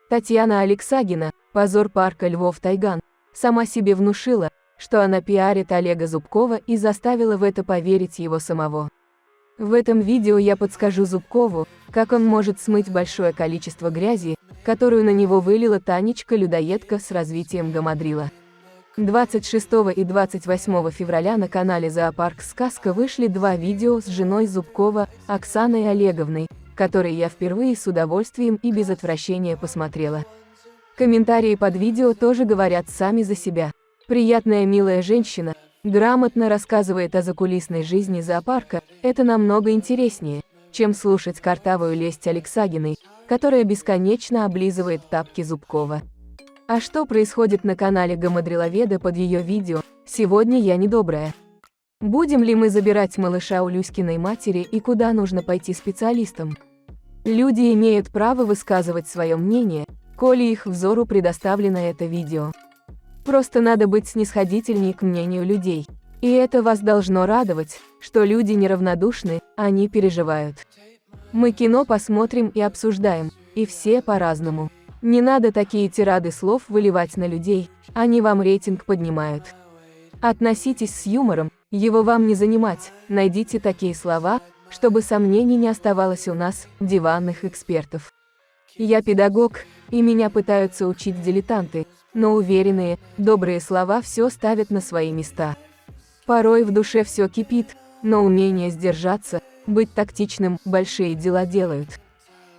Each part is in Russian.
Татьяна Алексагина, позор парка Львов-Тайган, сама себе внушила, что она пиарит Олега Зубкова и заставила в это поверить его самого. В этом видео я подскажу Зубкову, как он может смыть большое количество грязи, которую на него вылила Танечка-людоедка с развитием гамадрила. 26 и 28 февраля на канале «Зоопарк Сказка» вышли два видео с женой Зубкова, Оксаной Олеговной, которые я впервые с удовольствием и без отвращения посмотрела. Комментарии под видео тоже говорят сами за себя. Приятная милая женщина, грамотно рассказывает о закулисной жизни зоопарка, это намного интереснее, чем слушать картавую лесть Алексагиной, которая бесконечно облизывает тапки Зубкова. А что происходит на канале Гамадриловеда под ее видео, сегодня я недобрая. Будем ли мы забирать малыша у Люськиной матери и куда нужно пойти специалистам? Люди имеют право высказывать свое мнение, коли их взору предоставлено это видео. Просто надо быть снисходительней к мнению людей. И это вас должно радовать, что люди неравнодушны, они переживают. Мы кино посмотрим и обсуждаем, и все по-разному. Не надо такие тирады слов выливать на людей, они вам рейтинг поднимают. Относитесь с юмором, его вам не занимать, найдите такие слова, чтобы сомнений не оставалось у нас, диванных экспертов. Я педагог, и меня пытаются учить дилетанты, но уверенные, добрые слова все ставят на свои места. Порой в душе все кипит, но умение сдержаться, быть тактичным, большие дела делают.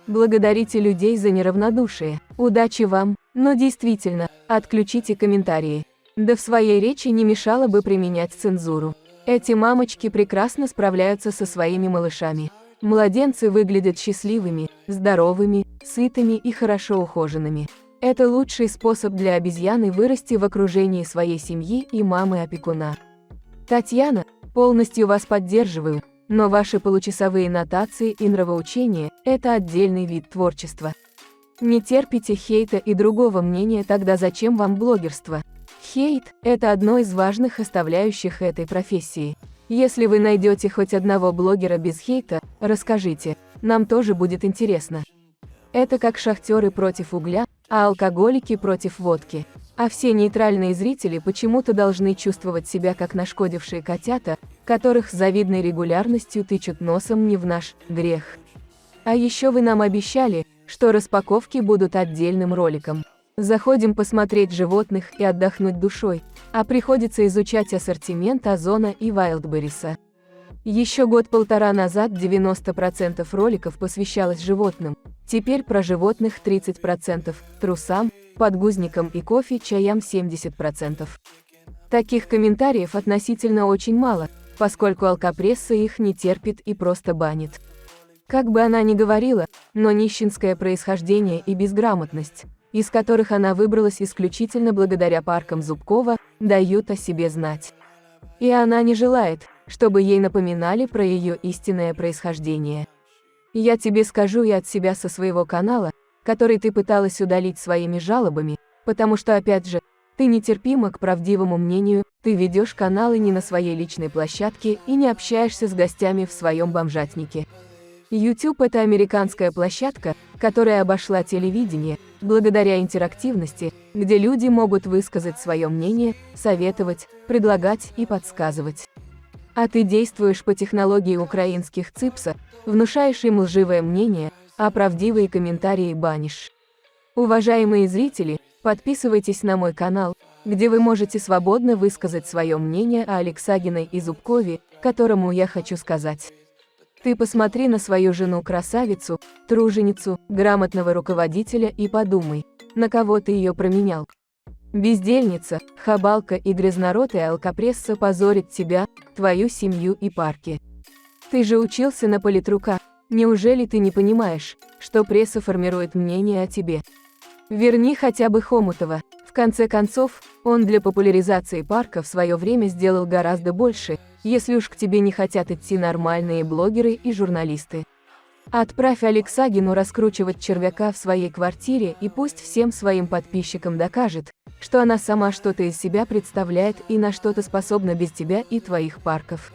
Благодарите людей за неравнодушие, удачи вам, но действительно, отключите комментарии. Да в своей речи не мешало бы применять цензуру. Эти мамочки прекрасно справляются со своими малышами. Младенцы выглядят счастливыми, здоровыми, сытыми и хорошо ухоженными. Это лучший способ для обезьяны вырасти в окружении своей семьи и мамы-опекуна. Татьяна, полностью вас поддерживаю, но ваши получасовые нотации и нравоучения – это отдельный вид творчества. Не терпите хейта и другого мнения, тогда зачем вам блогерство? Хейт – это одно из важных составляющих этой профессии. Если вы найдете хоть одного блогера без хейта, расскажите, нам тоже будет интересно. Это как шахтеры против угля, а алкоголики против водки. А все нейтральные зрители почему-то должны чувствовать себя как нашкодившие котята, которых с завидной регулярностью тычут носом не в наш грех. А еще вы нам обещали, что распаковки будут отдельным роликом. Заходим посмотреть животных и отдохнуть душой, а приходится изучать ассортимент Озона и Вайлдберриса. Еще год-полтора назад 90% роликов посвящалось животным, теперь про животных 30%, трусам, подгузникам и кофе, чаям 70%. Таких комментариев относительно очень мало, поскольку алкопресса их не терпит и просто банит. Как бы она ни говорила, но нищенское происхождение и безграмотность, из которых она выбралась исключительно благодаря паркам Зубкова, дают о себе знать. И она не желает, чтобы ей напоминали про ее истинное происхождение. Я тебе скажу и от себя со своего канала, который ты пыталась удалить своими жалобами, потому что опять же, ты нетерпима к правдивому мнению, ты ведешь каналы не на своей личной площадке и не общаешься с гостями в своем бомжатнике. YouTube – это американская площадка, которая обошла телевидение, благодаря интерактивности, где люди могут высказать свое мнение, советовать, предлагать и подсказывать. А ты действуешь по технологии украинских ЦИПСа, внушаешь им лживое мнение, а правдивые комментарии банишь. Уважаемые зрители, подписывайтесь на мой канал, где вы можете свободно высказать свое мнение о Алексагиной и Зубкове, которому я хочу сказать. Ты посмотри на свою жену-красавицу, труженицу, грамотного руководителя и подумай, на кого ты ее променял. Бездельница, хабалка и грязноротая алкопресса позорит тебя, твою семью и парки. Ты же учился на политрука, неужели ты не понимаешь, что пресса формирует мнение о тебе? Верни хотя бы Хомутова, в конце концов, он для популяризации парка в свое время сделал гораздо больше, если уж к тебе не хотят идти нормальные блогеры и журналисты. Отправь Алексагину раскручивать червяка в своей квартире и пусть всем своим подписчикам докажет, что она сама что-то из себя представляет и на что-то способна без тебя и твоих парков.